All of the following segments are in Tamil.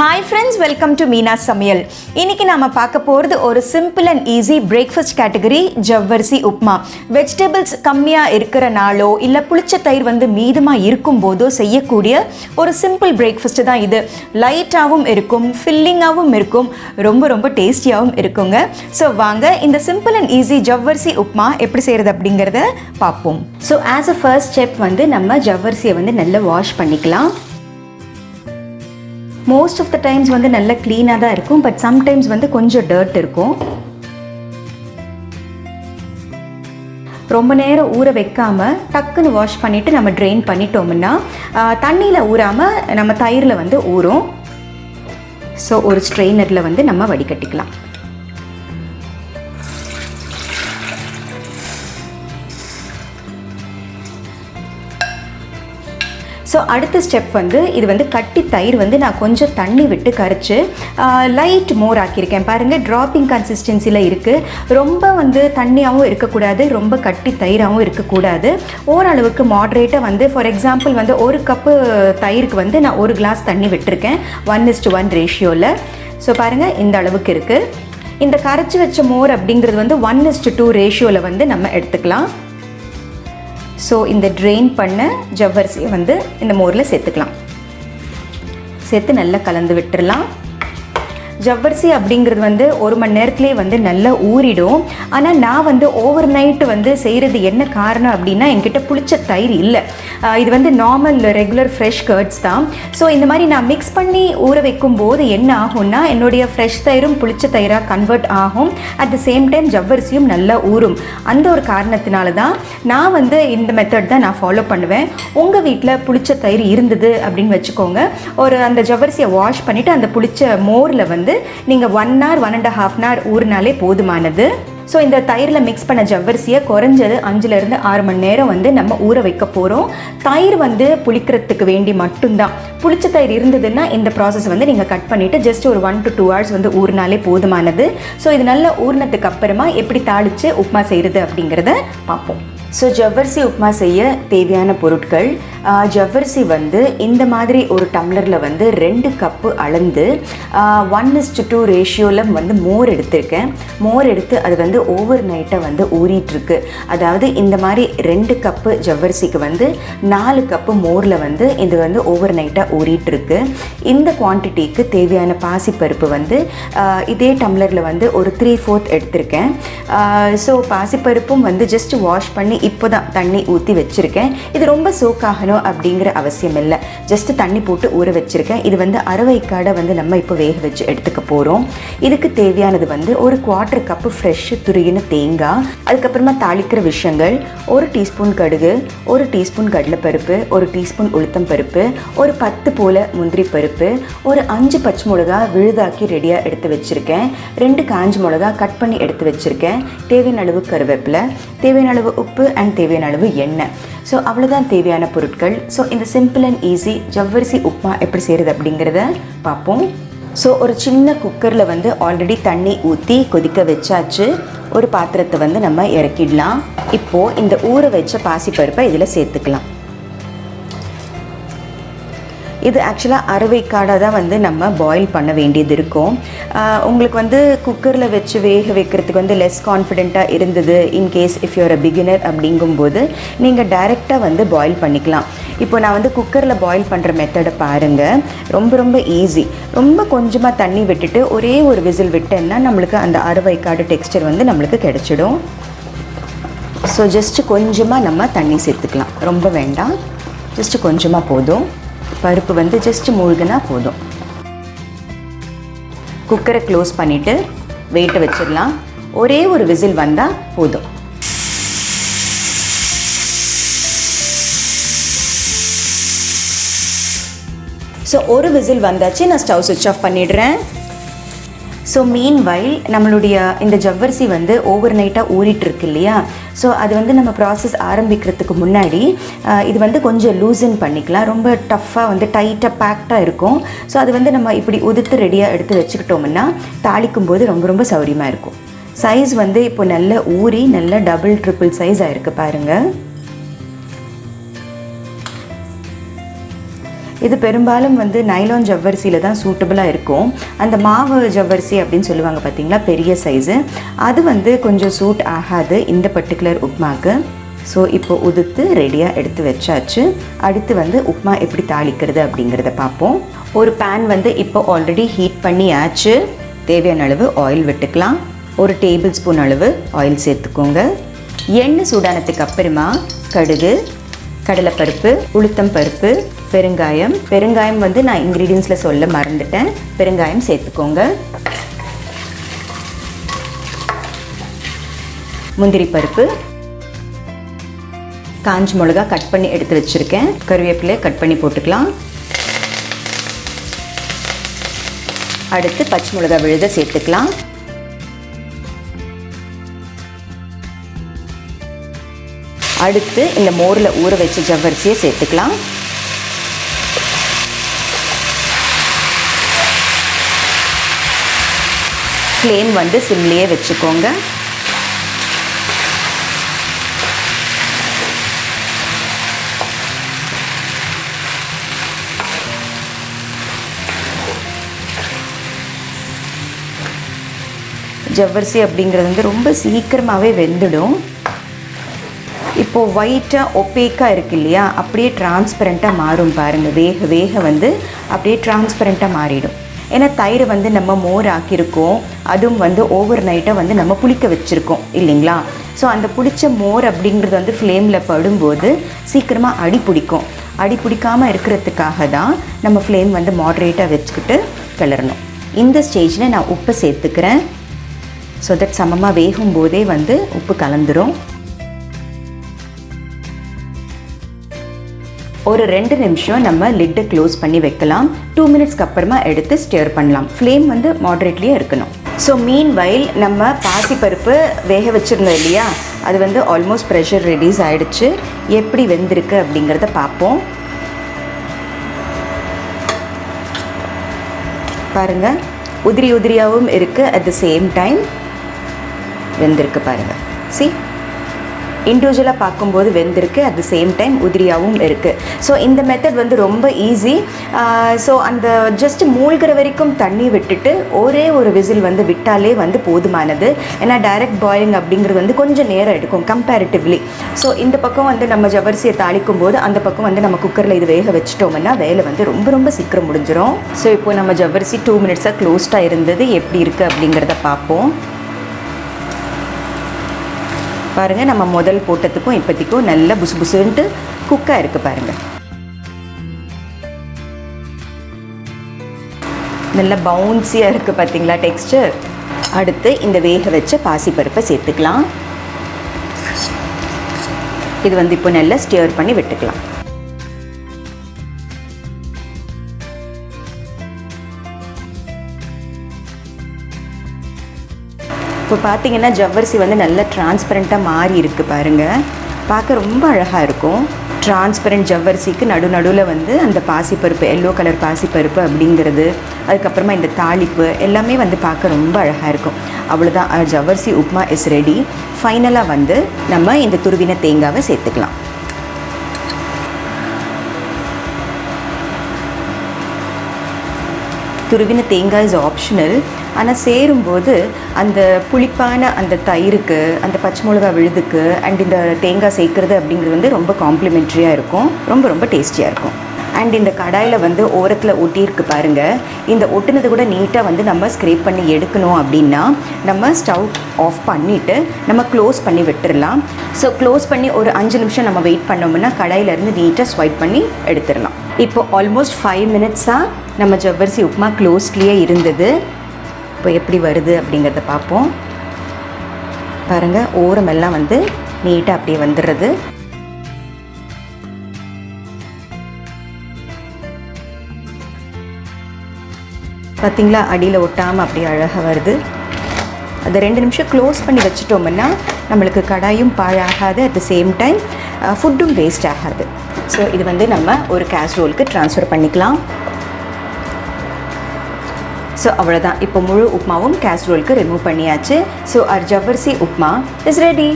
Hi friends, welcome to Meena Samayal. இன்னைக்கு நாம பார்க்க போறது ஒரு simple and easy breakfast category Javvarisi Upma. Vegetables கம்மியா இருக்கிற நாளோ இல்ல புளிச்ச தயிர் வந்து மீதமா இருக்கும் போதோ செய்யக்கூடிய ஒரு simple breakfast தான் இது. லைட்டாவும் இருக்கும், ஃபில்லிங்காவும் இருக்கும், ரொம்ப டேஸ்டியாவும் இருக்குங்க. சோ வாங்க இந்த simple and easy Javvarisi Upma எப்படி செய்யறது அப்படிங்கறத பாப்போம். So as a first step வந்து நம்ம ஜவ்வரிசியை வந்து நல்லா வாஷ் பண்ணிக்கலாம். Most of the times வந்து நல்ல க்ளீனாக தான் இருக்கும், பட் சம்டைம்ஸ் வந்து கொஞ்சம் டர்ட் இருக்கும். ரொம்ப நேரம் ஊற வைக்காமல் டக்குன்னு வாஷ் பண்ணிவிட்டு நம்ம ட்ரெயின் பண்ணிட்டோம்னா தண்ணியில் ஊறாமல் நம்ம தயிரில் வந்து ஊறும். ஸோ ஒரு ஸ்ட்ரெயினரில் வந்து நம்ம வடிகட்டிக்கலாம். ஸோ அடுத்த ஸ்டெப் வந்து இது வந்து கட்டி தயிர் வந்து நான் கொஞ்சம் தண்ணி விட்டு கரைச்சி லைட் மோர் ஆக்கியிருக்கேன். பாருங்கள், ட்ராப்பிங் கன்சிஸ்டன்சியில் இருக்குது. ரொம்ப வந்து தண்ணியாகவும் இருக்கக்கூடாது, ரொம்ப கட்டி தயிராகவும் இருக்கக்கூடாது. ஓரளவுக்கு மாட்ரேட்டாக வந்து ஃபார் எக்ஸாம்பிள் வந்து ஒரு கப்பு தயிருக்கு வந்து நான் ஒரு கிளாஸ் தண்ணி விட்டுருக்கேன் 1:1 ரேஷியோவில். ஸோ பாருங்கள், இந்த அளவுக்கு இருக்குது. இந்த கரைச்சி வச்ச மோர் அப்படிங்கிறது வந்து 1:2 ரேஷியோவில் வந்து நம்ம எடுத்துக்கலாம். ஸோ இந்த ட்ரெயின் பண்ண ஜவ்வரிசியை வந்து இந்த மோரில் சேர்த்துக்கலாம். சேர்த்து நல்லா கலந்து விட்டுடலாம். ஜவ்வரிசி அப்படிங்கிறது வந்து 1 மணி நேரத்துலேயே வந்து நல்லா ஊறிடும். ஆனால் நான் வந்து ஓவர் நைட்டு வந்து செய்கிறது என்ன காரணம் அப்படின்னா, என்கிட்ட புளிச்ச தயிர் இல்லை. இது வந்து நார்மல் ரெகுலர் ஃப்ரெஷ் கர்ட்ஸ் தான். ஸோ இந்த மாதிரி நான் மிக்ஸ் பண்ணி ஊற வைக்கும் போது என்ன ஆகும்னா, என்னுடைய ஃப்ரெஷ் தயிரும் புளிச்ச தயிராக கன்வெர்ட் ஆகும். அட் த சேம் டைம் ஜவ்வரிசியும் நல்லா ஊறும். அந்த ஒரு காரணத்தினால தான் நான் வந்து இந்த மெத்தட் தான் நான் ஃபாலோ பண்ணுவேன். உங்கள் வீட்டில் புளிச்ச தயிர் இருந்தது அப்படின்னு வச்சுக்கோங்க. ஒரு அந்த ஜவ்வரிசியை வாஷ் பண்ணிவிட்டு அந்த புளிச்ச மோரில் வந்து நீங்கள் 1 hour 1.5 hour ஊறினாலே போதுமானது. ஸோ இந்த தயிரில் மிக்ஸ் பண்ண ஜவ்வரிசியை குறைஞ்சது 5 to 6 மணி நேரம் வந்து நம்ம ஊற வைக்க போகிறோம். தயிர் வந்து புளிக்கிறதுக்கு வேண்டி மட்டும்தான். புளிச்ச தயிர் இருந்ததுன்னா இந்த ப்ராசஸ் வந்து நீங்கள் கட் பண்ணிவிட்டு ஜஸ்ட் ஒரு 1 to 2 hours வந்து ஊறினாலே போதுமானது. ஸோ இது நல்லா ஊறினதுக்கு அப்புறமா எப்படி தாளித்து உப்மா செய்கிறது அப்படிங்கிறத பார்ப்போம். ஸோ ஜவ்வரிசி உப்மா செய்ய தேவையான பொருட்கள், ஜவ்வரிசி வந்து இந்த மாதிரி ஒரு டம்ளரில் வந்து 2 கப்பு அளந்து 1:2 ரேஷியோவில் வந்து மோர் எடுத்திருக்கேன். மோர் எடுத்து அது வந்து ஓவர் நைட்டை வந்து ஊறிட்டுருக்கு. அதாவது இந்த மாதிரி 2 கப்பு ஜவ்வரிசிக்கு வந்து 4 கப்பு மோரில் வந்து இது வந்து ஓவர் நைட்டாக ஊறிட்டுருக்கு. இந்த குவான்டிட்டிக்கு தேவையான பாசிப்பருப்பு வந்து இதே டம்ளரில் வந்து ஒரு 3/4 எடுத்திருக்கேன். ஸோ பாசிப்பருப்பும் வந்து ஜஸ்ட் வாஷ் பண்ணி இப்போ தான் தண்ணி ஊற்றி வச்சுருக்கேன். இது ரொம்ப சோக்காகணும் அப்படிங்கிற அவசியம் இல்லை, ஜஸ்ட் தண்ணி போட்டு ஊற வச்சுருக்கேன். இது வந்து அரவைக்காடை வந்து நம்ம இப்போ வேக வச்சு எடுத்துக்க போகிறோம். இதுக்கு தேவையானது வந்து ஒரு 1/4 கப்பு ஃப்ரெஷ் துருகின தேங்காய், அதுக்கப்புறமா தாளிக்கிற விஷயங்கள், 1 டீஸ்பூன் கடுகு, 1 டீஸ்பூன் கடலைப்பருப்பு, 1 டீஸ்பூன் உளுத்தம் பருப்பு, ஒரு 10 போல முந்திரி பருப்பு, ஒரு 5 பச்சை மிளகா விழுதாக்கி ரெடியாக எடுத்து வச்சுருக்கேன், 2 காஞ்ச மிளகா கட் பண்ணி எடுத்து வச்சுருக்கேன், தேவையான அளவு கருவேப்பிலை, தேவையான அளவு உப்பு அண்ட் தேவையான அளவு எண்ணெய். ஸோ அவ்வளோதான் தேவையான பொருட்கள். ஸோ இந்த சிம்பிள் அண்ட் ஈஸி ஜவ்வரிசி உப்மா எப்படி செய்கிறது அப்படிங்கிறத பார்ப்போம். ஸோ ஒரு சின்ன குக்கரில் வந்து ஆல்ரெடி தண்ணி ஊற்றி கொதிக்க வச்சாச்சு. ஒரு பாத்திரத்தை வந்து நம்ம இறக்கிடலாம். இப்போது இந்த ஊற வச்ச பாசிப்பருப்பை இதில் சேர்த்துக்கலாம். இது ஆக்சுவலாக அரவைக்காடாக தான் வந்து நம்ம பாயில் பண்ண வேண்டியது இருக்கும். உங்களுக்கு வந்து குக்கரில் வச்சு வேக வைக்கிறதுக்கு வந்து லெஸ் கான்ஃபிடென்ட்டாக இருந்தது, in case if you're a beginner அப்படிங்கும்போது நீங்கள் டைரெக்டாக வந்து பாயில் பண்ணிக்கலாம். இப்போ நான் வந்து குக்கரில் பாயில் பண்ணுற மெத்தடை பாருங்கள், ரொம்ப ஈஸி. ரொம்ப கொஞ்சமாக தண்ணி விட்டுட்டு ஒரே ஒரு விசில் விட்டேன்னா நம்மளுக்கு அந்த அரவைக்காடு டெக்ஸ்டர் வந்து நம்மளுக்கு கிடச்சிடும். ஸோ ஜஸ்ட்டு கொஞ்சமாக நம்ம தண்ணி சேர்த்துக்கலாம், ரொம்ப வேண்டாம், ஜஸ்ட்டு கொஞ்சமாக போதும். பருப்பு வந்து ஜஸ்ட் மூழ்கினா போதும். குக்கரை க்ளோஸ் பண்ணிவிட்டு வெயிட்டை வச்சிடலாம். ஒரே ஒரு விசில் வந்தால் போதும். ஸோ ஒரு விசில் வந்தாச்சு, நான் ஸ்டவ் சுவிட்ச் ஆஃப் பண்ணிடுறேன். ஸோ மீன் வைல் நம்மளுடைய இந்த ஜவ்வரிசி வந்து ஓவர் நைட்டாக ஊறிட்டுருக்கு இல்லையா, ஸோ அது வந்து நம்ம ப்ராசஸ் ஆரம்பிக்கிறதுக்கு முன்னாடி இது வந்து கொஞ்சம் லூசன் பண்ணிக்கலாம். ரொம்ப டஃப்பாக வந்து டைட்டாக பேக்டாக இருக்கும். ஸோ அது வந்து நம்ம இப்படி உதுத்து ரெடியாக எடுத்து வச்சுக்கிட்டோம்னா தாளிக்கும் போது ரொம்ப சௌரியமாக இருக்கும். சைஸ் வந்து இப்போ நல்ல ஊறி நல்ல டபுள் ட்ரிபிள் சைஸ் ஆகிருக்கு பாருங்கள். இது பெரும்பாலும் வந்து நைலான் ஜவ்வரிசியில் தான் சூட்டபுளாக இருக்கும். அந்த மாவு ஜவ்வரிசி அப்படின்னு சொல்லுவாங்க பார்த்தீங்களா, பெரிய சைஸு, அது வந்து கொஞ்சம் சூட் ஆகாது இந்த பர்டிகுலர் உப்மாவுக்கு. ஸோ இப்போ உதுத்து ரெடியாக எடுத்து வச்சாச்சு. அடுத்து வந்து உப்மா எப்படி தாளிக்கிறது அப்படிங்கிறத பார்ப்போம். ஒரு பேன் வந்து இப்போ ஆல்ரெடி ஹீட் பண்ணி ஆச்சு. தேவையான அளவு ஆயில் விட்டுக்கலாம். 1 டேபிள் ஸ்பூன் அளவு ஆயில் சேர்த்துக்கோங்க. எண்ணெய் சூடானதுக்கு அப்புறமா கடுகு, கடலைப்பருப்பு, உளுத்தம் பருப்பு, பெருங்காயம் வந்து நான் இன்க்ரீடியன்ஸில் சொல்ல மறந்துட்டேன். பெருங்காயம் சேர்த்துக்கோங்க. முந்திரி பருப்பு, காஞ்ச மிளகா கட் பண்ணி எடுத்து வச்சுருக்கேன். கருவேப்பிலை கட் பண்ணி போட்டுக்கலாம். அடுத்து பச்சை மிளகா விழுத சேர்த்துக்கலாம். அடுத்து இந்த மோரில் ஊற வச்ச ஜவ்வரிசியை சேர்த்துக்கலாம். ஃப்ளேம் வந்து சிம்லேயே வச்சுக்கோங்க. ஜவ்வரிசி அப்படிங்கிறது வந்து ரொம்ப சீக்கிரமாகவே வெந்துடும். இப்போது ஒயிட்டாக ஒப்பேக்காக இருக்குது இல்லையா, அப்படியே டிரான்ஸ்பரண்ட்டாக மாறும் பாருங்கள். வேக வேக வந்து அப்படியே டிரான்ஸ்பரண்ட்டாக மாறிடும். ஏன்னா தயிர் வந்து நம்ம மோர் ஆக்கியிருக்கோம், அதுவும் வந்து ஓவர் நைட்டாக வந்து நம்ம புளிக்க வச்சுருக்கோம் இல்லைங்களா. ஸோ அந்த புளிச்ச மோர் அப்படிங்கிறது வந்து ஃப்ளேமில் படும்போது சீக்கிரமாக அடி பிடிக்கும். அடி பிடிக்காமல் இருக்கிறதுக்காக தான் நம்ம ஃப்ளேம் வந்து மாட்ரேட்டாக வச்சுக்கிட்டு கிளறணும். இந்த ஸ்டேஜில் நான் உப்பு சேர்த்துக்கிறேன். ஸோ தட் சமமாக வேகும் போதே வந்து உப்பு கலந்துரும். ஒரு 2 நிமிஷம் நம்ம லிட்டை க்ளோஸ் பண்ணி வைக்கலாம். 2 மினிட்ஸ்க்கு அப்புறமா எடுத்து ஸ்டிர் பண்ணலாம். ஃப்ளேம் வந்து மாட்ரேட்லேயே இருக்கணும். ஸோ மீன் வைல் நம்ம பாசிப்பருப்பு வேக வச்சுருந்தோம் இல்லையா, அது வந்து ஆல்மோஸ்ட் ப்ரெஷர் ரெடியூஸ் ஆகிடுச்சு. எப்படி வெந்திருக்கு அப்படிங்கிறத பார்ப்போம். பாருங்கள், உதிரியாகவும் இருக்குது, அட் த சேம் டைம் வெந்திருக்கு பாருங்கள். சி, இண்டிவிஜுவலாக பார்க்கும்போது வெந்திருக்கு, அட் த சேம் டைம் உதிரியாகவும் இருக்குது. ஸோ இந்த மெத்தட் வந்து ரொம்ப ஈஸி. ஸோ அந்த ஜஸ்ட் மூழ்கிற வரைக்கும் தண்ணி விட்டுட்டு ஒரே ஒரு விசில் வந்து விட்டாலே வந்து போதுமானது. ஏன்னா டைரக்ட் பாயிலிங் அப்படிங்கிறது வந்து கொஞ்சம் நேரம் எடுக்கும் கம்பேரிட்டிவ்லி. ஸோ இந்த பக்கம் வந்து நம்ம ஜவ்வரிசியை தாளிக்கும் போது அந்த பக்கம் வந்து நம்ம குக்கரில் இது வேக வச்சுட்டோம்னா வேலை வந்து ரொம்ப சீக்கிரம் முடிஞ்சிடும். ஸோ இப்போது நம்ம ஜவ்வரிசி 2 மினிட்ஸாக க்ளோஸ்டாக இருந்தது, எப்படி இருக்குது அப்படிங்கிறத பார்ப்போம். பாருங்கள், நம்ம முதல் போட்டதுக்கும் இப்போதைக்கும் நல்லா புசுன்ட்டு குக்காக இருக்குது பாருங்கள். நல்லா பவுன்ஸியாக இருக்குது பார்த்தீங்களா டெக்ஸ்டர். அடுத்து இந்த வேக வச்ச பாசிப்பருப்பை சேர்த்துக்கலாம். இது வந்து இப்போ நல்லா ஸ்டிர் பண்ணி விட்டுக்கலாம். இப்போ பார்த்தீங்கன்னா ஜவ்வரிசி வந்து நல்லா டிரான்ஸ்பரண்ட்டாக மாறி இருக்குது பாருங்கள். பார்க்க ரொம்ப அழகாக இருக்கும். டிரான்ஸ்பரண்ட் ஜவ்வரிசிக்கு நடுவில் வந்து அந்த பாசிப்பருப்பு, எல்லோ கலர் பாசிப்பருப்பு அப்படிங்கிறது, அதுக்கப்புறமா இந்த தாளிப்பு எல்லாமே வந்து பார்க்க ரொம்ப அழகாக இருக்கும். அவ்வளோதான், ஜவ்வரிசி உப்மா இஸ் ரெடி. ஃபைனலாக வந்து நம்ம இந்த துருவின தேங்காவை சேர்த்துக்கலாம். துருவின தேங்காய் இஸ் ஆப்ஷனல். ஆனால் சேரும்போது அந்த புளிப்பான அந்த தயிருக்கு, அந்த பச்சை மிளகா விழுதுக்கு அண்ட் இந்த தேங்காய் சேர்க்குறது அப்படிங்கிறது வந்து ரொம்ப காம்ப்ளிமெண்ட்ரியாக இருக்கும், ரொம்ப டேஸ்டியாக இருக்கும். அண்ட் இந்த கடாயில் வந்து ஓரத்தில் ஒட்டியிருக்கு பாருங்கள். இந்த ஒட்டுனது கூட நீட்டாக வந்து நம்ம ஸ்க்ரேப் பண்ணி எடுக்கணும் அப்படின்னா நம்ம ஸ்டவ் ஆஃப் பண்ணிவிட்டு நம்ம க்ளோஸ் பண்ணி விட்டுடலாம். ஸோ க்ளோஸ் பண்ணி ஒரு 5 நிமிஷம் நம்ம வெயிட் பண்ணோம்னா கடாயிலேருந்து நீட்டாக ஸ்வைப் பண்ணி எடுத்துடலாம். இப்போ ஆல்மோஸ்ட் 5 மினிட்ஸாக நம்ம ஜவ்வரிசி உப்மா க்ளோஸ்ட்லேயே இருந்தது. இப்போ எப்படி வருது அப்படிங்கிறத பார்ப்போம். பாருங்கள், ஓரமெல்லாம் வந்து நீட்டாக அப்படியே வந்துடுறது. பார்த்திங்களா, அடியில் ஒட்டாமல் அப்படியே அழகாக வருது. அதை 2 நிமிஷம் க்ளோஸ் பண்ணி வச்சுட்டோம்னா நம்மளுக்கு கடாயும் பாழாகாது, அட் த சேம் டைம் ஃபுட்டும் வேஸ்ட் ஆகாது. ஸோ இது வந்து நம்ம ஒரு கேஸ்ரோலுக்கு ட்ரான்ஸ்ஃபர் பண்ணிக்கலாம். ஸோ அவ்வளோதான், இப்போ முழு உப்மாவும் கேஸ்ரோலுக்கு ரிமூவ் பண்ணியாச்சு. ஸோ our ஜவ்வரிசி உப்மா இஸ் ரெடி.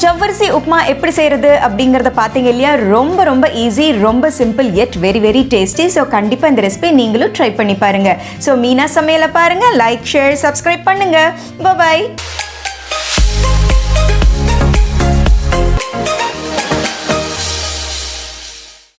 ஜவ்வரிசி உப்மா எப்படி செய்கிறது அப்படிங்கிறத பார்த்தீங்க இல்லையா? ரொம்ப ரொம்ப ஈஸி, ரொம்ப simple yet very very tasty. So கண்டிப்பாக இந்த ரெசிபி நீங்களும் ட்ரை பண்ணி பாருங்கள். ஸோ மீனா சமையலை பாருங்கள், லைக் ஷேர் சப்ஸ்கிரைப் பண்ணுங்கள். பாய்.